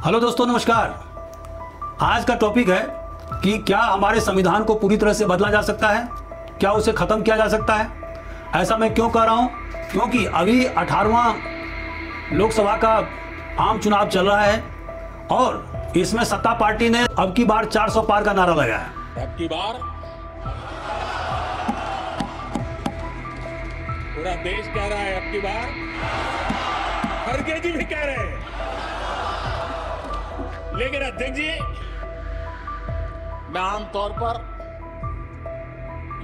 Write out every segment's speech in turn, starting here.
Hello दोस्तों, नमस्कार। आज का टॉपिक है कि क्या हमारे संविधान को पूरी तरह से बदला जा सकता है, क्या उसे खत्म किया जा सकता है। ऐसा मैं क्यों कह रहा हूं? क्योंकि अभी 18वां लोकसभा का आम चुनाव चल रहा है और इसमें सत्ता पार्टी ने अब की बार 400 पार का नारा लगाया है। अब की बार पूरा देश कह रहा है, अब की बार खड़गे जी भी कह रहे हैं। लेकिन अध्यक्ष जी, मैं आमतौर पर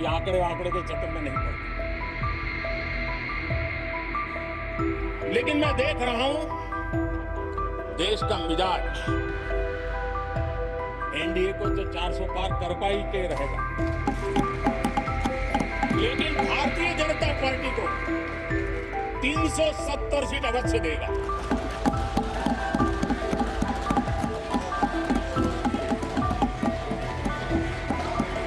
ये आंकड़े के चक्कर में नहीं पड़ता, लेकिन मैं देख रहा हूं देश का मिजाज एनडीए को तो 400 पार कर पाई के रहेगा, लेकिन भारतीय जनता पार्टी को 370 सीट अवश्य देगा।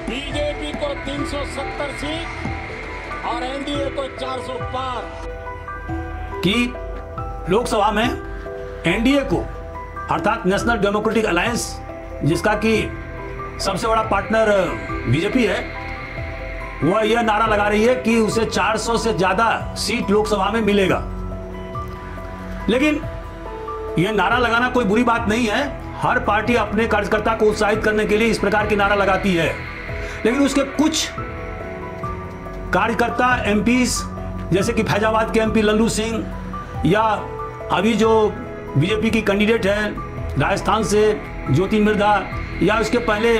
बीजेपी को 370 सीट और एनडीए को 400 पार। कि लोकसभा में एनडीए को अर्थात नेशनल डेमोक्रेटिक अलायंस, जिसका कि सबसे बड़ा पार्टनर बीजेपी है, वह यह नारा लगा रही है कि उसे 400 से ज्यादा सीट लोकसभा में मिलेगा। लेकिन यह नारा लगाना कोई बुरी बात नहीं है। हर पार्टी अपने कार्यकर्ता को उत्साहित करने के लिए इस प्रकार की नारा लगाती है, लेकिन उसके कुछ कार्यकर्ता एमपीज, जैसे कि फैजाबाद के एमपी लल्लू सिंह, या अभी जो बीजेपी की कैंडिडेट है राजस्थान से ज्योति मिर्धा, या उसके पहले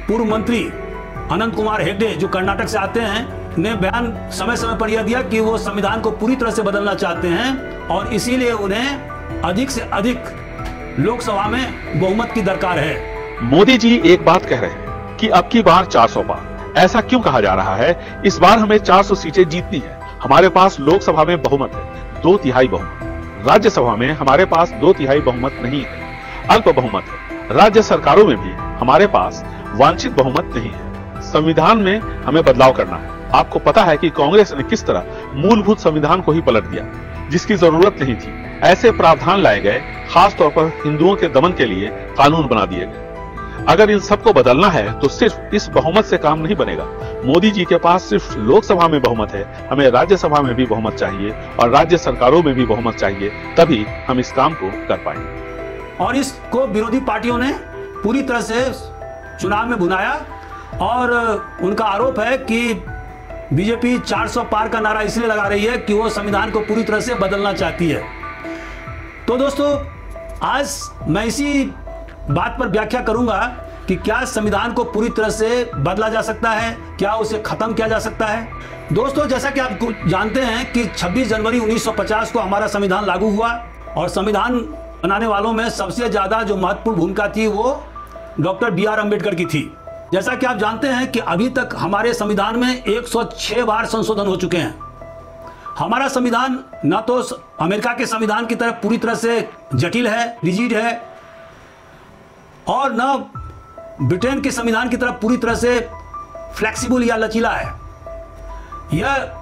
पूर्व मंत्री अनंत कुमार हेगड़े जो कर्नाटक से आते हैं, ने बयान समय समय पर यह दिया कि वो संविधान को पूरी तरह से बदलना चाहते हैं और इसीलिए उन्हें अधिक से अधिक लोकसभा में बहुमत की दरकार है। मोदी जी एक बात कह रहे हैं कि अब की बार 400 पार। ऐसा क्यों कहा जा रहा है? इस बार हमें 400 सीटें जीतनी है। हमारे पास लोकसभा में बहुमत है, 2/3 बहुमत। राज्यसभा में हमारे पास 2/3 बहुमत नहीं है, अल्प बहुमत है। राज्य सरकारों में भी हमारे पास वांछित बहुमत नहीं है। संविधान में हमें बदलाव करना है। आपको पता है कि कांग्रेस ने किस तरह मूलभूत संविधान को ही पलट दिया, जिसकी जरूरत नहीं थी। ऐसे प्रावधान लाए गए, खासतौर पर हिंदुओं के दमन के लिए कानून बना दिए गए। अगर इन सबको बदलना है तो सिर्फ इस बहुमत से काम नहीं बनेगा। मोदी जी के पास सिर्फ लोकसभा में बहुमत है, हमें राज्यसभा में भी बहुमत चाहिए और राज्य सरकारों में भी बहुमत चाहिए, तभी हम इस काम को कर पाएंगे। और इसको विरोधी पार्टियों ने पूरी तरह से चुनाव में भुनाया और उनका आरोप है कि बीजेपी 400 पार का नारा इसलिए लगा रही है कि वो संविधान को पूरी तरह से बदलना चाहती है। तो दोस्तों, आज मैं इसी बात पर व्याख्या करूंगा कि क्या संविधान को पूरी तरह से बदला जा सकता है, क्या उसे खत्म किया जा सकता है। दोस्तों, जैसा कि आप जानते हैं कि 26 जनवरी 1950 को हमारा संविधान लागू हुआ और संविधान बनाने वालों में सबसे ज्यादा जो महत्वपूर्ण भूमिका थी वो डॉक्टर BR अम्बेडकर की थी। जैसा कि आप जानते हैं कि अभी तक हमारे संविधान में 106 बार संशोधन हो चुके हैं। हमारा संविधान न तो अमेरिका के संविधान की तरह पूरी तरह से जटिल है, रिजिड है, और न ब्रिटेन के संविधान की तरह पूरी तरह से फ्लेक्सिबल या लचीला है। यह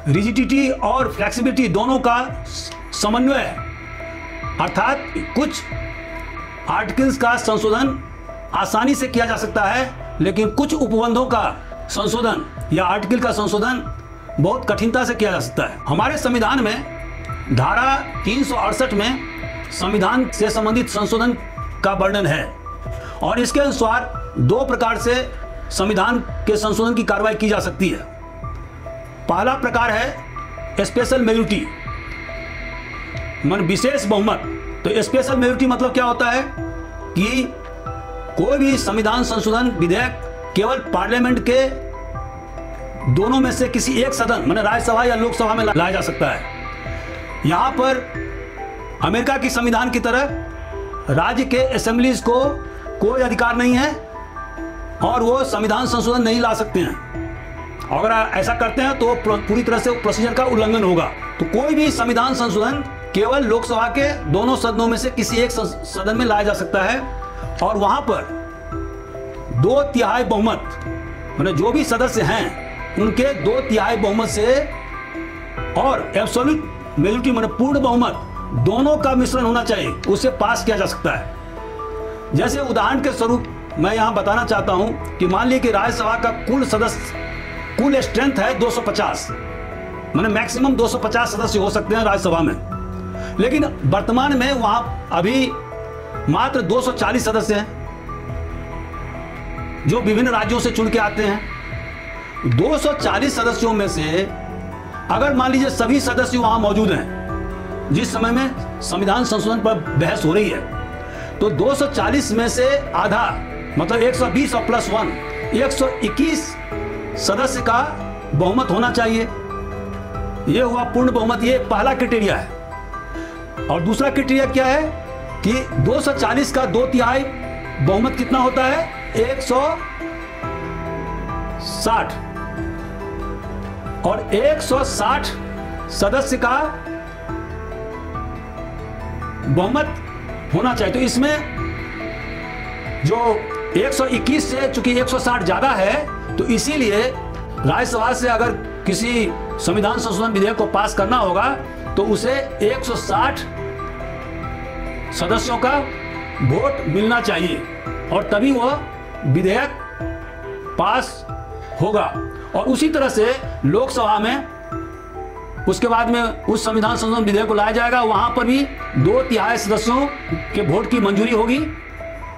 रिजिडिटी और फ्लेक्सिबिलिटी दोनों का समन्वय है, अर्थात कुछ आर्टिकल्स का संशोधन आसानी से किया जा सकता है, लेकिन कुछ उपबंधों का संशोधन या आर्टिकल का संशोधन बहुत कठिनता से किया जा सकता है। हमारे संविधान में धारा 368 में संविधान से संबंधित संशोधन का वर्णन है और इसके अनुसार 2 प्रकार से संविधान के संशोधन की कार्रवाई की जा सकती है। पहला प्रकार है स्पेशल मेजॉरिटी, मन विशेष बहुमत। तो स्पेशल मेजॉरिटी मतलब क्या होता है कि कोई भी संविधान संशोधन विधेयक केवल पार्लियामेंट के दोनों में से किसी एक सदन, माने राज्यसभा या लोकसभा में लाया जा सकता है। यहां पर अमेरिका की संविधान की तरह राज्य के असेंबलीज को कोई अधिकार नहीं है और वो संविधान संशोधन नहीं ला सकते हैं। अगर ऐसा करते हैं तो पूरी तरह से प्रोसीजर का उल्लंघन होगा। तो कोई भी संविधान संशोधन केवल लोकसभा के दोनों सदनों में से किसी एक सदन में लाया जा सकता है और वहां पर 2/3 बहुमत, माने जो भी सदस्य हैं उनके 2/3 बहुमत से और एब्सोल्यूट मेजॉरिटी माने पूर्ण बहुमत दोनों का मिश्रण होना चाहिए, उसे पास किया जा सकता है। जैसे उदाहरण के स्वरूप मैं यहां बताना चाहता हूं कि मान लीजिए कि राज्यसभा का कुल स्ट्रेंथ है 250, माने मैक्सिमम 250 सदस्य हो सकते हैं राज्यसभा में, लेकिन वर्तमान में वहां अभी मात्र 240 सदस्य हैं जो विभिन्न राज्यों से चुन के आते हैं। 240 सदस्यों में से अगर मान लीजिए सभी सदस्य वहां मौजूद हैं जिस समय में संविधान संशोधन पर बहस हो रही है, तो 240 में से आधा मतलब 120 और प्लस 1 121 सदस्य का बहुमत होना चाहिए। यह हुआ पूर्ण बहुमत, ये पहला क्राइटेरिया है। और दूसरा क्राइटेरिया क्या है कि 240 का 2/3 बहुमत कितना होता है? 160, और 160 सदस्य का बहुमत होना चाहिए। तो इसमें जो 121 से चूंकि 160 ज्यादा है, तो इसीलिए राज्यसभा से अगर किसी संविधान संशोधन विधेयक को पास करना होगा तो उसे 160 सदस्यों का वोट मिलना चाहिए और तभी वह विधेयक पास होगा। और उसी तरह से लोकसभा में उसके बाद में उस संविधान संशोधन विधेयक को लाया जाएगा, वहां पर भी 2/3 सदस्यों के वोट की मंजूरी होगी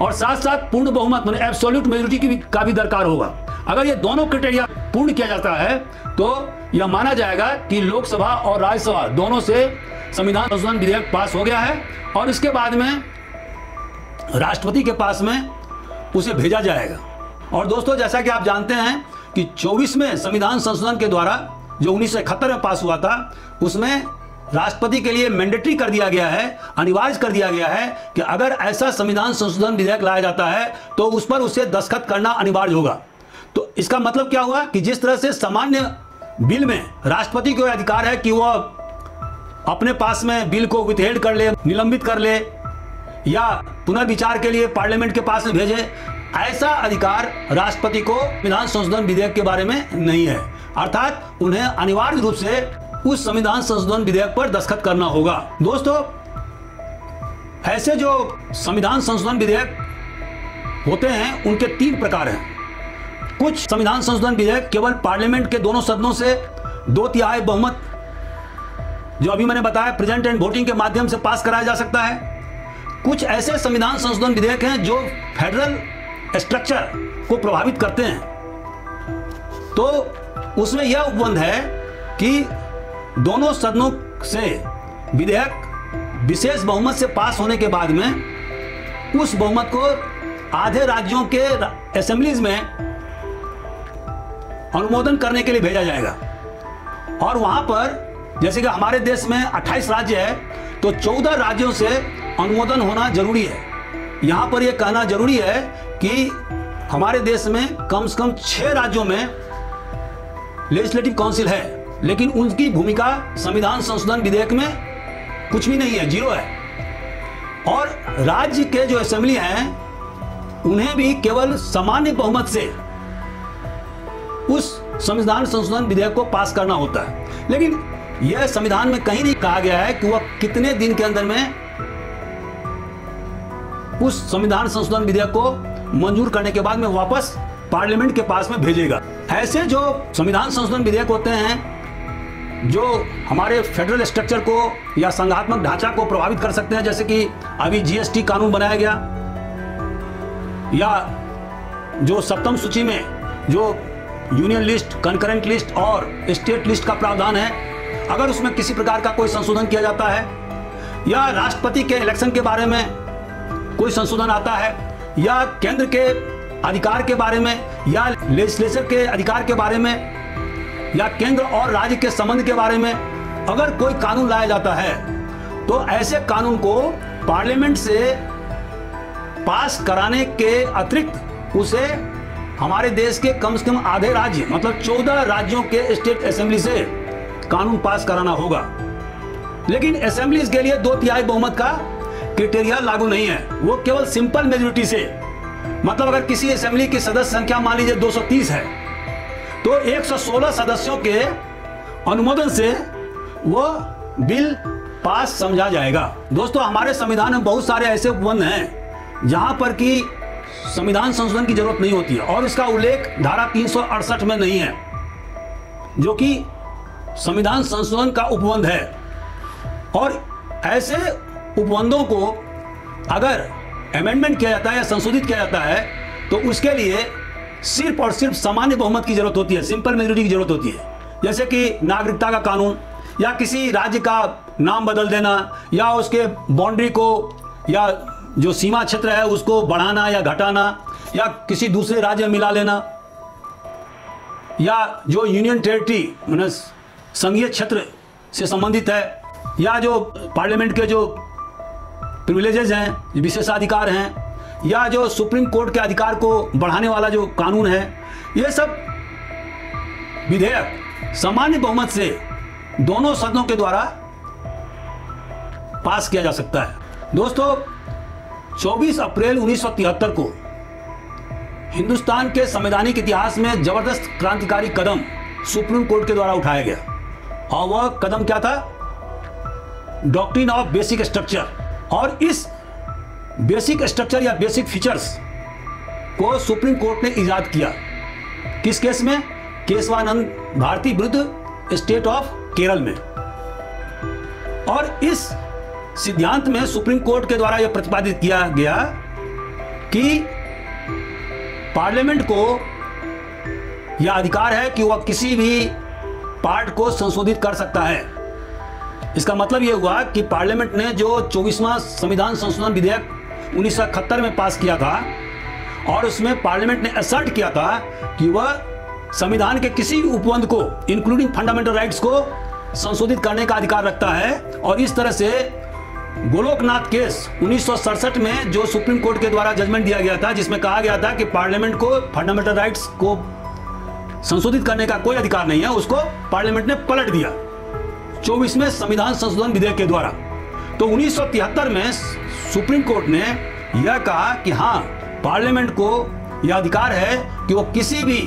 और साथ साथ पूर्ण बहुमत माने एब्सोल्यूट मेजॉरिटी का भी दरकार होगा। अगर ये दोनों क्राइटेरिया पूर्ण किया जाता है तो यह माना जाएगा कि लोकसभा और राज्यसभा दोनों से संविधान संशोधन विधेयक पास हो गया है और इसके बाद में राष्ट्रपति के पास में उसे भेजा जाएगा। और दोस्तों, जैसा कि आप जानते हैं कि 24वें संविधान संशोधन के द्वारा जो 1971 में पास हुआ था, उसमें राष्ट्रपति के लिए मैंडेटरी कर दिया गया है, अनिवार्य कर दिया गया है कि अगर ऐसा संविधान संशोधन विधेयक लाया जाता है तो उस पर उसे दस्तखत करना अनिवार्य होगा। तो इसका मतलब क्या हुआ कि जिस तरह से सामान्य बिल में राष्ट्रपति को अधिकार है कि वह अपने पास में बिल को विथहेल्ड कर ले, निलंबित कर ले या पुनर्विचार के लिए पार्लियामेंट के पास में भेजे, ऐसा अधिकार राष्ट्रपति को संविधान संशोधन विधेयक के बारे में नहीं है। अर्थात उन्हें अनिवार्य रूप से उस संविधान संशोधन विधेयक पर दस्तखत करना होगा। दोस्तों, ऐसे जो संविधान संशोधन विधेयक होते हैं उनके 3 प्रकार हैं। कुछ संविधान संशोधन विधेयक केवल पार्लियामेंट के दोनों सदनों से 2/3 बहुमत, जो अभी मैंने बताया, प्रेजेंट एंड वोटिंग के माध्यम से पास कराया जा सकता है। कुछ ऐसे संविधान संशोधन विधेयक हैं जो फेडरल स्ट्रक्चर को प्रभावित करते हैं, तो उसमें यह उपबंध है कि दोनों सदनों से विधेयक विशेष बहुमत से पास होने के बाद में उस बहुमत को आधे राज्यों के असेंबलीज में अनुमोदन करने के लिए भेजा जाएगा। और वहां पर जैसे कि हमारे देश में 28 राज्य है, तो 14 राज्यों से अनुमोदन होना जरूरी है। यहां पर यह कहना जरूरी है कि हमारे देश में कम से कम 6 राज्यों में लेजिस्लेटिव काउंसिल है, लेकिन उनकी भूमिका संविधान संशोधन विधेयक में कुछ भी नहीं है, 0 है। और राज्य के जो असेंबली हैं उन्हें भी केवल सामान्य बहुमत से उस संविधान संशोधन विधेयक को पास करना होता है। लेकिन यह संविधान में कहीं नहीं कहा गया है कि वह कितने दिन के अंदर में उस संविधान संशोधन विधेयक को मंजूर करने के बाद में वापस पार्लियामेंट के पास में भेजेगा। ऐसे जो संविधान संशोधन विधेयक होते हैं जो हमारे फेडरल स्ट्रक्चर को या संघात्मक ढांचा को प्रभावित कर सकते हैं, जैसे कि अभी जीएसटी कानून बनाया गया, या जो 7वीं सूची में जो यूनियन लिस्ट, कंकरेंट लिस्ट और स्टेट लिस्ट का प्रावधान है, अगर उसमें किसी प्रकार का कोई संशोधन किया जाता है, या राष्ट्रपति के इलेक्शन के बारे में कोई संशोधन आता है, या केंद्र के अधिकार के बारे में, या लेजिस्लेचर के अधिकार के बारे में, या केंद्र और राज्य के संबंध के बारे में अगर कोई कानून लाया जाता है, तो ऐसे कानून को पार्लियामेंट से पास कराने के अतिरिक्त उसे हमारे देश के कम से कम आधे राज्य मतलब 14 राज्यों के स्टेट असेंबली से कानून पास कराना होगा। लेकिन असेंबलीज के लिए 2/3 बहुमत का क्राइटेरिया लागू नहीं है, वो केवल सिंपल मेजॉरिटी से, मतलब अगर किसी असेंबली की सदस्य संख्या मान लीजिए 230 है, तो 116 सदस्यों के अनुमोदन से वो बिल पास समझा जाएगा। दोस्तों, हमारे संविधान में बहुत सारे ऐसे उपबंध हैं जहां पर कि संविधान संशोधन की जरूरत नहीं होती है और इसका उल्लेख धारा 368 में नहीं है, जो कि संविधान संशोधन का उपबंध है। और ऐसे उपबंधों को अगर अमेंडमेंट किया जाता है या संशोधित किया जाता है तो उसके लिए सिर्फ और सिर्फ सामान्य बहुमत की जरूरत होती है, सिंपल मेजोरिटी की जरूरत होती है। जैसे कि नागरिकता का कानून या किसी राज्य का नाम बदल देना या उसके बाउंड्री को या जो सीमा क्षेत्र है उसको बढ़ाना या घटाना या किसी दूसरे राज्य में मिला लेना या जो यूनियन टेरिटरी मतलब संघीय क्षेत्र से संबंधित है या जो पार्लियामेंट के जो प्रिविलेजेस हैं, विशेषाधिकार हैं या जो सुप्रीम कोर्ट के अधिकार को बढ़ाने वाला जो कानून है, ये सब विधेयक सामान्य बहुमत से दोनों सदनों के द्वारा पास किया जा सकता है। दोस्तों, 24 अप्रैल 1973 को हिंदुस्तान के संवैधानिक इतिहास में जबरदस्त क्रांतिकारी कदम सुप्रीम कोर्ट के द्वारा उठाया गया और वह कदम क्या था? Doctrine of basic structure. और इस बेसिक स्ट्रक्चर या बेसिक फीचर्स को सुप्रीम कोर्ट ने इजाद किया। किस केस में? केशवानंद भारती विरुद्ध स्टेट ऑफ केरल में। और इस सिद्धांत में सुप्रीम कोर्ट के द्वारा यह प्रतिपादित किया गया कि पार्लियामेंट को यह अधिकार है कि वह किसी भी पार्ट को संशोधित कर सकता है। इसका मतलब यह हुआ कि पार्लियामेंट ने जो 24वां संविधान संशोधन विधेयक 1971 में पास किया था और उसमें पार्लियामेंट ने असर्ट किया था कि वह संविधान के किसी भी उपबंध को इंक्लूडिंग फंडामेंटल राइट्स को संशोधित करने का अधिकार रखता है। और इस तरह से गोलोकनाथ केस 1967 में जो सुप्रीम कोर्ट के द्वारा जजमेंट दिया गया था, जिसमें कहा गया था कि पार्लियामेंट को फंडामेंटल राइट्स को संशोधित करने का कोई अधिकार नहीं है, उसको पार्लियामेंट ने पलट दिया 24वें संविधान संशोधन विधेयक के द्वारा। तो 1973 में सुप्रीम कोर्ट ने यह कहा कि हाँ, पार्लियामेंट को यह अधिकार है कि वो किसी भी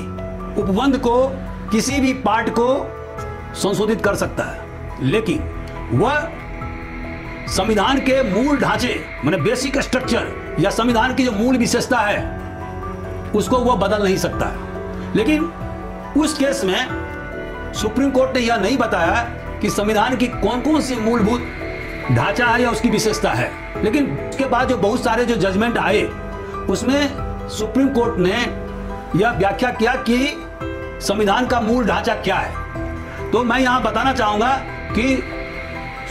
उपबंध को, किसी भी पार्ट को संशोधित कर सकता है, लेकिन वह संविधान के मूल ढांचे माने बेसिक स्ट्रक्चर या संविधान की जो मूल विशेषता है उसको वह बदल नहीं सकता है। लेकिन उस केस में सुप्रीम कोर्ट ने यह नहीं बताया कि संविधान की कौन कौन सी मूलभूत ढांचा है या उसकी विशेषता है। लेकिन उसके बाद जो बहुत सारे जो जजमेंट आए उसमें सुप्रीम कोर्ट ने यह व्याख्या किया कि संविधान का मूल ढांचा क्या है। तो मैं यहां बताना चाहूंगा कि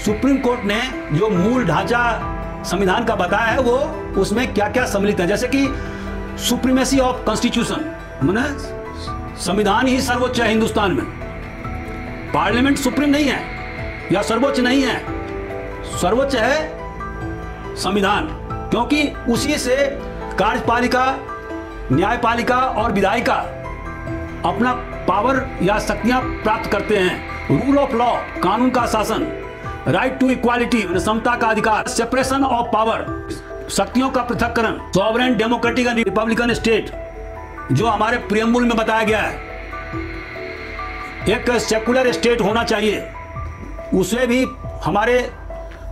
सुप्रीम कोर्ट ने जो मूल ढांचा संविधान का बताया है वो उसमें क्या क्या सम्मिलित है। जैसे कि सुप्रीमेसी ऑफ कॉन्स्टिट्यूशन, माने संविधान ही सर्वोच्च है हिंदुस्तान में, पार्लियामेंट सुप्रीम नहीं है या सर्वोच्च नहीं है, सर्वोच्च है संविधान, क्योंकि उसी से कार्यपालिका, न्यायपालिका और विधायिका अपना पावर या शक्तियां प्राप्त करते हैं। रूल ऑफ लॉ, कानून का शासन, राइट टू इक्वालिटी, समता का अधिकार, सेपरेशन ऑफ पावर, शक्तियों का पृथक्करण, sovereign democratic and Republican state जो हमारे प्रियम्बुल में बताया गया है, एक सेकुलर स्टेट होना चाहिए, उसे भी हमारे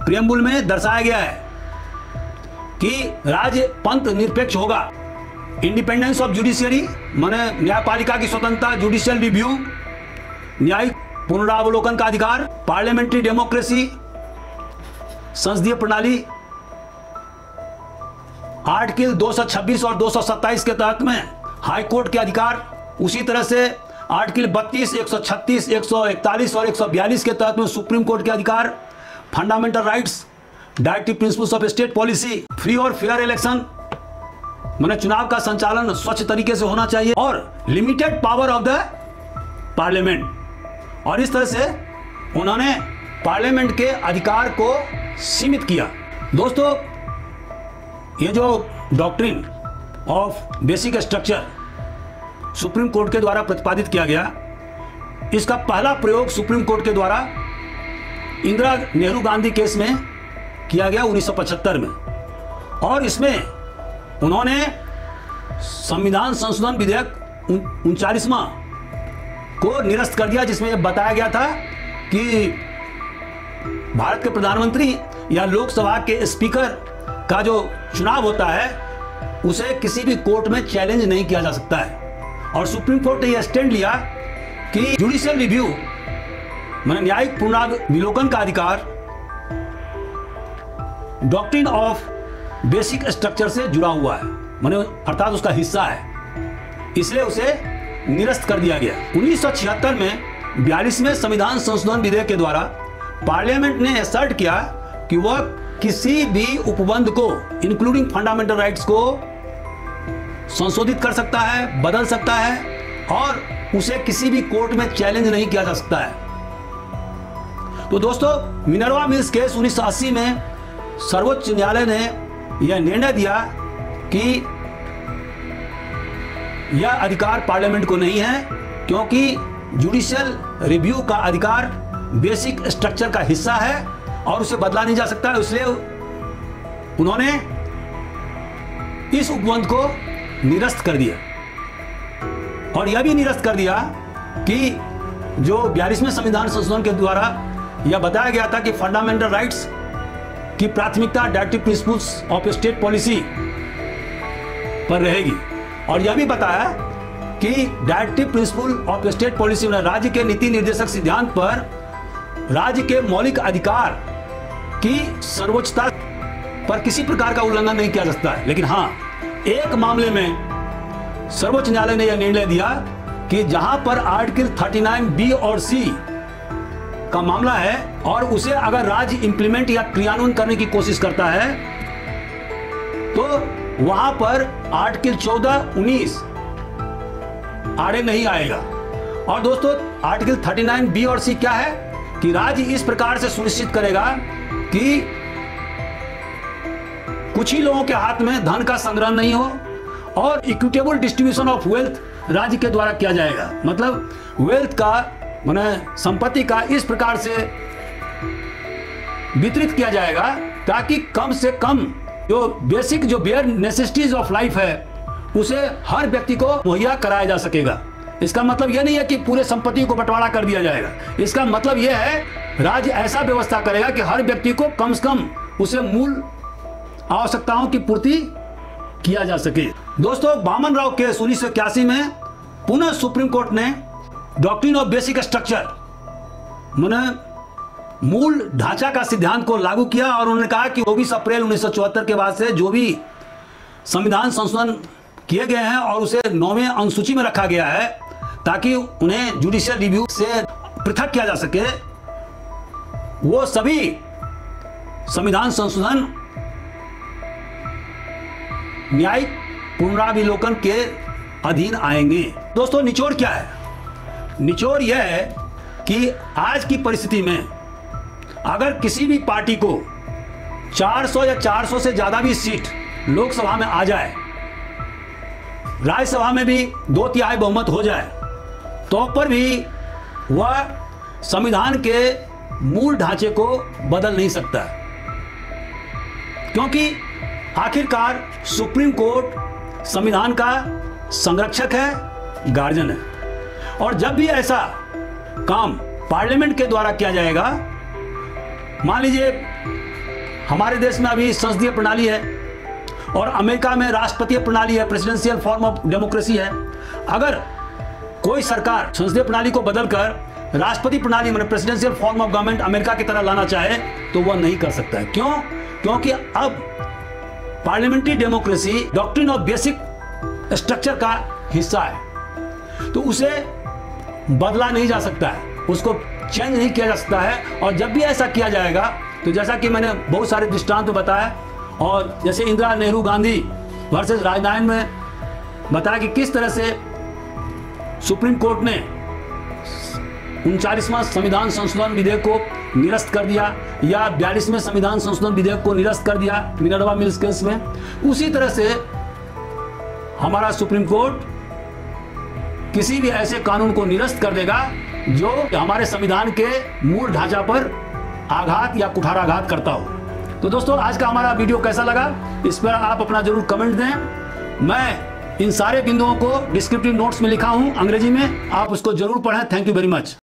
प्रियम्बुल में दर्शाया गया है कि राज्य पंथ निरपेक्ष होगा। इंडिपेंडेंस ऑफ जुडिशियरी माने न्यायपालिका की स्वतंत्रता, जुडिशियल रिव्यू, न्यायिक पुनरावलोकन का अधिकार, पार्लियामेंट्री डेमोक्रेसी, संसदीय प्रणाली, आर्टिकल 226 और 227 के तहत में हाई कोर्ट के अधिकार, उसी तरह से आर्टिकल 32, 136, 141 और 142 के तहत में सुप्रीम कोर्ट के अधिकार, fundamental rights, directive principles of state policy, free और फेयर इलेक्शन माने चुनाव का संचालन स्वच्छ तरीके से होना चाहिए, और limited power of the parliament. और इस तरह से उन्होंने पार्लियामेंट के अधिकार को सीमित किया। दोस्तों, ये जो doctrine of basic structure supreme court के द्वारा प्रतिपादित किया गया, इसका पहला प्रयोग सुप्रीम कोर्ट के द्वारा इंदिरा नेहरू गांधी केस में किया गया 1975 में, और इसमें उन्होंने संविधान संशोधन विधेयक 39वां को निरस्त कर दिया, जिसमें यह बताया गया था कि भारत के प्रधानमंत्री या लोकसभा के स्पीकर का जो चुनाव होता है उसे किसी भी कोर्ट में चैलेंज नहीं किया जा सकता है। और सुप्रीम कोर्ट ने यह स्टैंड लिया कि जुडिशियल रिव्यू माने न्यायिक पुनरावलोकन का अधिकार डॉक्ट्रिन ऑफ बेसिक स्ट्रक्चर से जुड़ा हुआ है, माने अर्थात उसका हिस्सा है, इसलिए उसे निरस्त कर दिया गया। 1976 में 42वें संविधान संशोधन विधेयक के द्वारा पार्लियामेंट ने असर्ट किया कि वह किसी भी उपबंध को इंक्लूडिंग फंडामेंटल राइट्स को संशोधित कर सकता है, बदल सकता है और उसे किसी भी कोर्ट में चैलेंज नहीं किया जा सकता है। तो दोस्तों, मिनर्वा मिल्स केस 1980 में सर्वोच्च न्यायालय ने यह निर्णय दिया कि यह अधिकार पार्लियामेंट को नहीं है, क्योंकि जुडिशियल रिव्यू का अधिकार बेसिक स्ट्रक्चर का हिस्सा है और उसे बदला नहीं जा सकता है। इसलिए उन्होंने इस उपबंध को निरस्त कर दिया और यह भी निरस्त कर दिया कि जो 42वें संविधान संशोधन के द्वारा यह बताया गया था कि फंडामेंटल राइट्स की प्राथमिकता directive principles of state policy पर रहेगी। और यह भी बताया कि directive principle of state policy में राज्य के नीति निर्देशक सिद्धांत पर राज्य के मौलिक अधिकार की सर्वोच्चता पर किसी प्रकार का उल्लंघन नहीं किया जा सकता है। लेकिन हाँ, एक मामले में सर्वोच्च न्यायालय ने यह निर्णय दिया कि जहां पर आर्टिकल 39B और C का मामला है और उसे अगर राज्य इंप्लीमेंट या क्रियान्वयन करने की कोशिश करता है तो वहां पर आर्टिकल 14, 19 आड़े नहीं आएगा। और दोस्तों, आर्टिकल 39B और C क्या है कि राज्य इस प्रकार से सुनिश्चित करेगा कि कुछ ही लोगों के हाथ में धन का संग्रह नहीं हो और इक्विटेबल डिस्ट्रीब्यूशन ऑफ वेल्थ राज्य के द्वारा किया जाएगा। मतलब वेल्थ का माने संपत्ति का इस प्रकार से वितरित किया जाएगा ताकि कम से कम जो बेसिक जो बेयर नेसेसिटीज ऑफ लाइफ है उसे हर व्यक्ति को मुहैया कराया जा सकेगा। इसका मतलब यह नहीं है कि पूरे संपत्ति को बंटवारा कर दिया जाएगा। इसका मतलब यह है राज्य ऐसा व्यवस्था करेगा कि हर व्यक्ति को कम से कम उसे मूल आवश्यकताओं की पूर्ति किया जा सके। दोस्तों, बामन राव केस 1981 में पुनः सुप्रीम कोर्ट ने डॉक्ट्रिन ऑफ बेसिक स्ट्रक्चर माने मूल ढांचा का सिद्धांत को लागू किया और उन्होंने कहा कि 24 अप्रैल 1974 के बाद से जो भी संविधान संशोधन किए गए हैं और उसे 9वें अनुसूची में रखा गया है ताकि उन्हें जुडिशियल रिव्यू से पृथक किया जा सके, वो सभी संविधान संशोधन न्यायिक पुनरावलोकन के अधीन आएंगे। दोस्तों, निचोड़ क्या है? निचोड़ यह है कि आज की परिस्थिति में अगर किसी भी पार्टी को 400 या 400 से ज्यादा भी सीट लोकसभा में आ जाए, राज्यसभा में भी 2/3 बहुमत हो जाए, तो पर भी वह संविधान के मूल ढांचे को बदल नहीं सकता, क्योंकि आखिरकार सुप्रीम कोर्ट संविधान का संरक्षक है, गार्जियन है। और जब भी ऐसा काम पार्लियामेंट के द्वारा किया जाएगा, मान लीजिए हमारे देश में अभी संसदीय प्रणाली है और अमेरिका में राष्ट्रपतीय प्रणाली है, प्रेसिडेंशियल फॉर्म ऑफ डेमोक्रेसी है। अगर कोई सरकार संसदीय प्रणाली को बदलकर राष्ट्रपति प्रणाली में presidential form of government America की तरह लाना चाहे तो वह नहीं कर सकता है। क्यों? क्योंकि अब parliamentary democracy doctrine of basic structure का हिस्सा है, तो उसे बदला नहीं जा सकता है, उसको चेंज नहीं किया जा सकता है। और जब भी ऐसा किया जाएगा तो जैसा कि मैंने बहुत सारे दृष्टांत बताया, और जैसे इंदिरा नेहरू गांधी वर्सेस राजनारायण में बताया कि किस तरह से सुप्रीम कोर्ट ने 39वां संविधान संशोधन विधेयक को निरस्त कर दिया या 42वें संविधान संशोधन विधेयक को निरस्त कर दिया मिनर्वा मिल्स केस में, उसी तरह से हमारा सुप्रीम कोर्ट किसी भी ऐसे कानून को निरस्त कर देगा जो हमारे संविधान के मूल ढांचा पर आघात या कुठाराघात करता हो। तो दोस्तों, आज का हमारा वीडियो कैसा लगा, इस पर आप अपना जरूर कमेंट दें। मैं इन सारे बिंदुओं को डिस्क्रिप्टिव नोट्स में लिखा हूं अंग्रेजी में, आप उसको जरूर पढ़ें। Thank you very much.